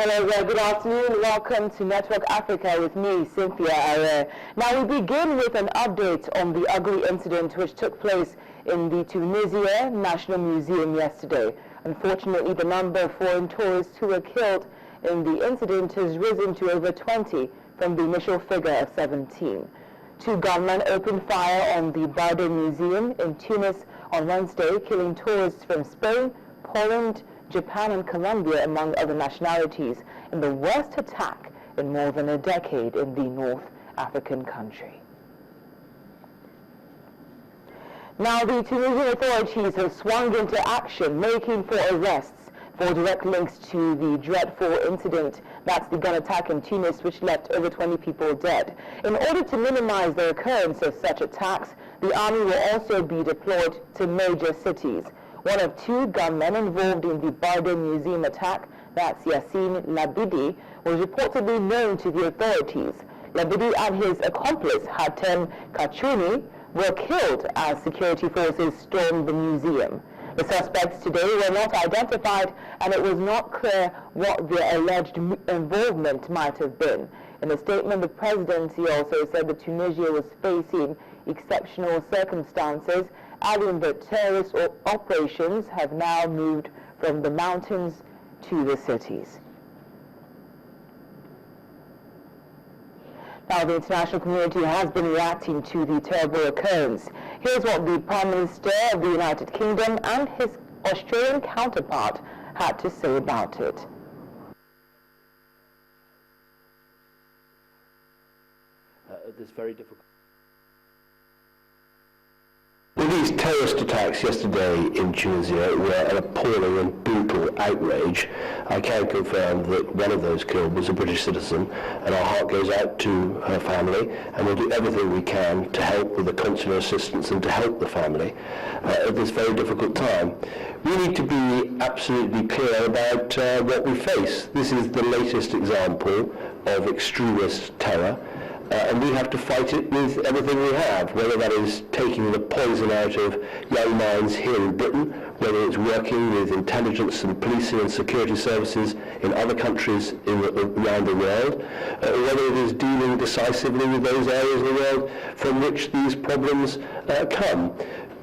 Hello there, good afternoon. Welcome to Network Africa with me, Cynthia Ayer. Now we begin with an update on the ugly incident which took place in the Tunisia National Museum yesterday. Unfortunately, the number of foreign tourists who were killed in the incident has risen to over 20 from the initial figure of 17. Two gunmen opened fire on the Bardo Museum in Tunis on Wednesday, killing tourists from Spain, Poland, Japan and Colombia, among other nationalities, in the worst attack in more than a decade in the North African country. Now, the Tunisian authorities have swung into action, making for arrests for direct links to the dreadful incident, that's the gun attack in Tunis, which left over 20 people dead. In order to minimize the occurrence of such attacks, the army will also be deployed to major cities. One of two gunmen involved in the Bardo Museum attack, that's Yassine Labidi, was reportedly known to the authorities. Labidi and his accomplice, Hatem Kachouni, were killed as security forces stormed the museum. The suspects today were not identified, and it was not clear what their alleged involvement might have been. In a statement, the presidency also said that Tunisia was facing exceptional circumstances, adding that terrorist operations have now moved from the mountains to the cities. Now, the international community has been reacting to the terrible occurrence. Here's what the Prime Minister of the United Kingdom and his Australian counterpart had to say about it. This very difficult. These terrorist attacks yesterday in Tunisia were an appalling and brutal outrage. I can confirm that one of those killed was a British citizen, and our heart goes out to her family, and we'll do everything we can to help with the consular assistance and to help the family at this very difficult time. We need to be absolutely clear about what we face. This is the latest example of extremist terror. And we have to fight it with everything we have, whether that is taking the poison out of young minds here in Britain, whether it's working with intelligence and policing and security services in other countries around the world, whether it is dealing decisively with those areas of the world from which these problems come.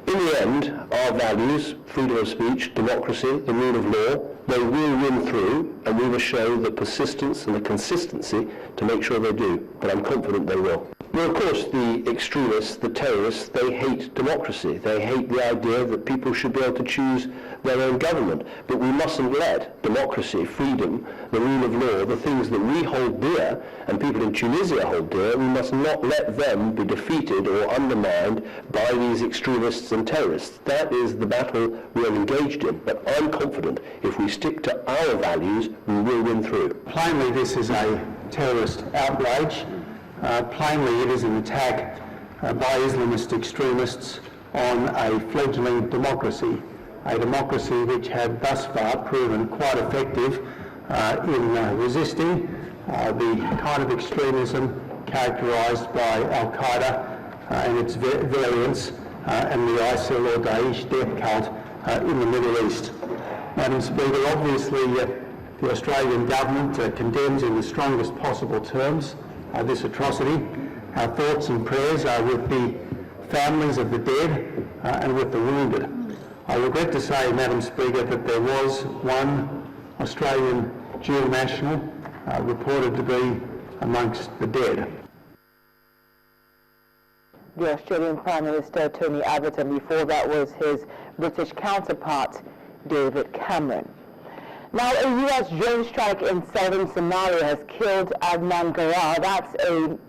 In the end, our values, freedom of speech, democracy, the rule of law, they will win through, and we will show the persistence and the consistency to make sure they do, but I'm confident they will. Well, of course, the extremists, the terrorists, they hate democracy. They hate the idea that people should be able to choose their own government. But we mustn't let democracy, freedom, the rule of law, the things that we hold dear, and people in Tunisia hold dear, we must not let them be defeated or undermined by these extremists and terrorists. That is the battle we are engaged in. But I'm confident if we stick to our values, we will win through. Plainly, this is a terrorist outrage. Plainly, it is an attack by Islamist extremists on a fledgling democracy, a democracy which had thus far proven quite effective in resisting the kind of extremism characterised by Al-Qaeda and its variants and the ISIL or Daesh death cult in the Middle East. Madam Speaker, obviously the Australian government condemns in the strongest possible terms this atrocity. Our thoughts and prayers are with the families of the dead and with the wounded. I regret to say, Madam Speaker, that there was one Australian dual national reported to be amongst the dead. The Australian Prime Minister Tony Abbott, and before that was his British counterpart David Cameron. Now, a U.S. drone strike in southern Somalia has killed Adnan Garar.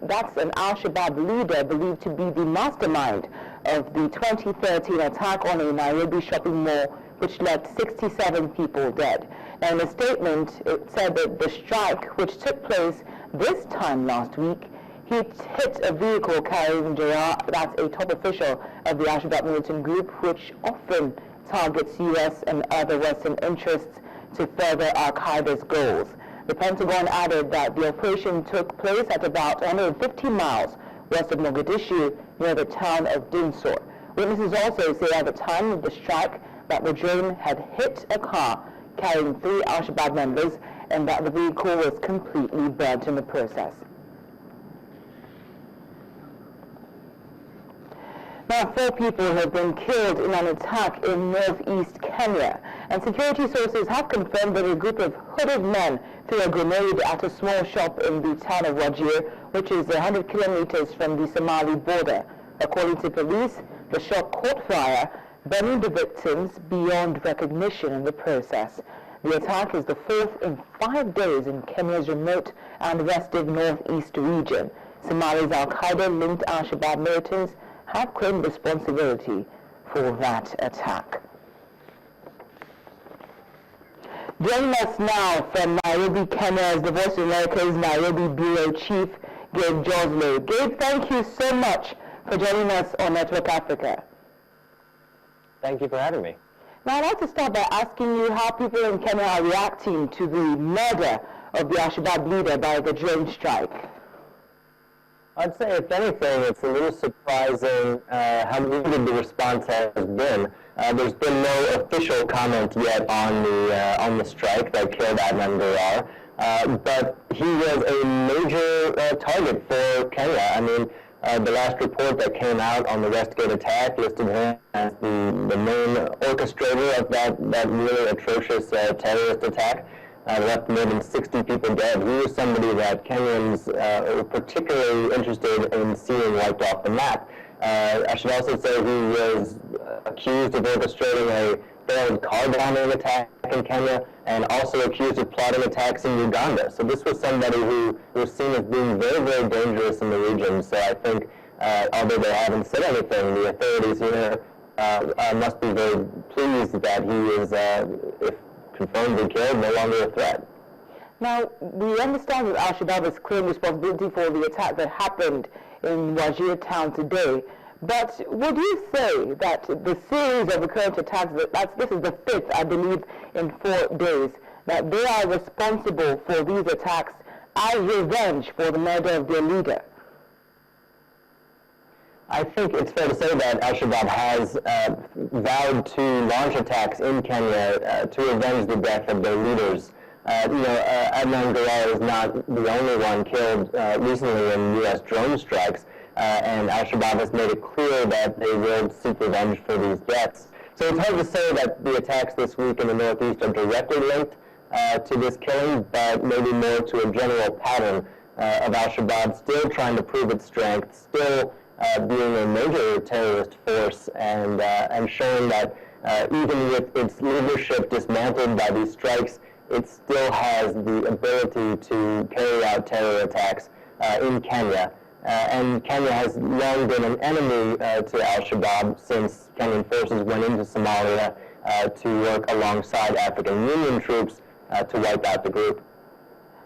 That's an al-Shabaab leader believed to be the mastermind of the 2013 attack on a Nairobi shopping mall, which left 67 people dead. Now, in a statement, it said that the strike, which took place this time last week, hit a vehicle carrying Garar, that's a top official of the al-Shabaab militant group, which often targets U.S. and other Western interests to further al-Qaeda's goals. The Pentagon added that the operation took place at about 150 miles west of Mogadishu, near the town of Dinsor. Witnesses also say at the time of the strike that the drone had hit a car carrying 3 al-Shabaab members and that the vehicle was completely burnt in the process. Now, 4 people have been killed in an attack in northeast Kenya, and security sources have confirmed that a group of hooded men threw a grenade at a small shop in the town of Wajir, which is 100 kilometers from the Somali border. According to police, the shop caught fire, burning the victims beyond recognition in the process. The attack is the 4th in 5 days in Kenya's remote and restive northeast region. Somali's Al-Qaeda-linked Al-Shabaab militants have claimed responsibility for that attack. Joining us now from Nairobi, Kenya is the Voice of America's Nairobi Bureau Chief, Gabe Joslow. Gabe, thank you so much for joining us on Network Africa. Thank you for having me. Now, I'd like to start by asking you how people in Kenya are reacting to the murder of the Al-Shabaab leader by the drone strike. I'd say, if anything, it's a little surprising how muted the response has been. There's been no official comment yet on the strike that killed Adnan Garar, but he was a major target for Kenya. I mean, the last report that came out on the Westgate attack listed him as the main orchestrator of that really atrocious terrorist attack. Left more than 60 people dead. He was somebody that Kenyans were particularly interested in seeing wiped off the map. I should also say he was accused of orchestrating a failed car bombing attack in Kenya and also accused of plotting attacks in Uganda. So this was somebody who was seen as being very, very dangerous in the region. So I think, although they haven't said anything, the authorities here must be very pleased that he is, if confirmed and killed, no longer a threat. Now, we understand that Al-Shabaab has claimed responsibility for the attack that happened in Wajir town today, but would you say that the series of recurrent attacks, this is the 5th, I believe, in 4 days, that they are responsible for these attacks as revenge for the murder of their leader? I think it's fair to say that Al-Shabaab has vowed to launch attacks in Kenya to avenge the death of their leaders. Adnan Garar is not the only one killed recently in U.S. drone strikes, and Al-Shabaab has made it clear that they will seek revenge for these deaths. So it's hard to say that the attacks this week in the Northeast are directly linked to this killing, but maybe more to a general pattern of Al-Shabaab still trying to prove its strength, still being a major terrorist force, and showing that even with its leadership dismantled by these strikes, it still has the ability to carry out terror attacks in Kenya. And Kenya has long been an enemy to Al-Shabaab since Kenyan forces went into Somalia to work alongside African Union troops to wipe out the group.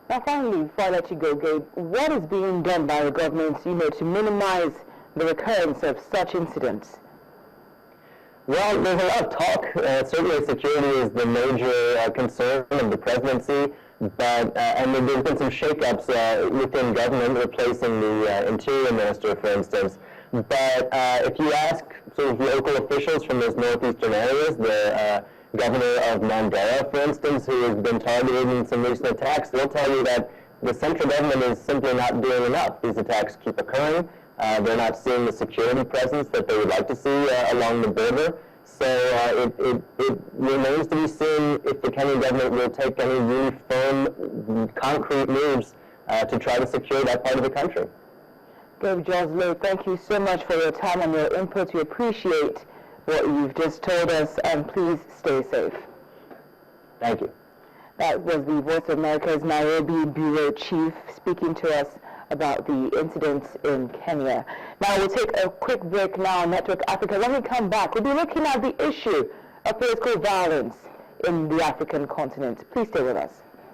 Now, finally, before I let you go, Gabe, what is being done by the government, to minimize the recurrence of such incidents? Well, there's a lot of talk. Certainly security is the major concern of the presidency, but and there's been some shakeups within government, replacing the interior minister, for instance. But if you ask sort of local officials from those northeastern areas, the governor of Mandera, for instance, who has been targeted in some recent attacks, they'll tell you that the central government is simply not doing enough. These attacks keep occurring. They're not seeing the security presence that they would like to see along the border. So it remains to be seen if the Kenyan government will take any really firm, concrete moves to try to secure that part of the country. Gabe Joslow, thank you so much for your time and your input. We appreciate what you've just told us, and please stay safe. Thank you. That was the Voice of America's Nairobi Bureau Chief speaking to us about the incidents in Kenya. Now we'll take a quick break now on Network Africa. When we come back, we'll be looking at the issue of political violence in the African continent. Please stay with us.